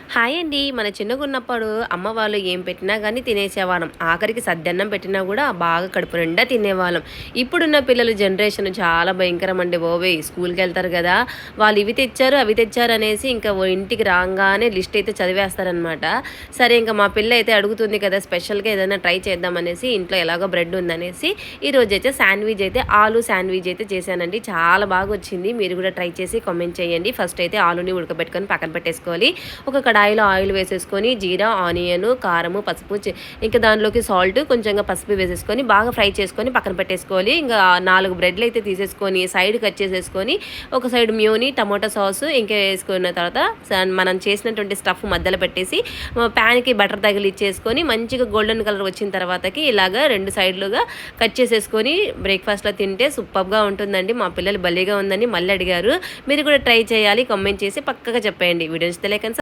Hi అండి. మన చిన్నగున్నప్పుడు అమ్మ వాళ్ళు ఏం పెట్టినా గానీ తినేసేవాళ్ళం. ఆఖరికి సద్దన్నం పెట్టినా గూడా బాగా కడుపు నిండా తినేవాళ్ళం. ఇప్పుడున్న పిల్లలు జనరేషన్ చాలా భయంకరమండి బాబోయ్! స్కూల్‌కెళ్తారు గదా! వాళ్ళు ఇవి తెచ్చారు, అవి తెచ్చారు అనేసి ఇంకా ఇంటికి రాంగానే లిస్ట్ అయితే చదివేస్తారనమాట. సరే ఇంక మా పిల్లయితే అడుగుతుంది కదా! స్పెషల్‌గా ఏదైనా ట్రై చేద్దామనేసి ఇంట్లో ఎలాగో బ్రెడ్ ఉందనేసి ఈరోజైతే ఆలు శాండ్‌విచ్ అయితే చేశానండి. చాలా బాగొచ్చింది. మీరు గూడా ట్రై చేసి కామెంట్ చేయండి. ఫస్ట్ అయితే ఆలుని ఉడకబెట్టుకొని పక్కన పెట్టేసుకోవాలి. ఒక కడాయిలో ఆయిల్ వేసేసుకొని జీరా, ఆనియన్, కారము, పసుపు ఇంకా దానిలోకి సాల్ట్ కొంచెంగా పసుపు వేసేసుకొని బాగా ఫ్రై చేసుకొని పక్కన పెట్టేసుకోవాలి. ఇంకా 4 బ్రెడ్లు అయితే తీసేసుకొని సైడ్ కట్ చేసేసుకొని ఒక సైడ్ మ్యూని, టమాటో సాస్ ఇంకా వేసుకున్న తర్వాత మనం చేసినటువంటి స్టఫ్ మధ్యలో పెట్టేసి ప్యాన్కి బటర్ తగిలిచ్చేసుకొని మంచిగా గోల్డెన్ కలర్ వచ్చిన తర్వాతకి ఇలాగా 2 సైడ్లుగా కట్ చేసేసుకొని బ్రేక్ఫాస్ట్లో తింటే సూపర్గా ఉంటుందండి. మా పిల్లలు భలేగా ఉందని మళ్ళీ అడిగారు. మీరు కూడా ట్రై చేయాలి. కామెంట్ చేసి పక్కగా చెప్పేయండి. వీడియో నచ్చితే లైక్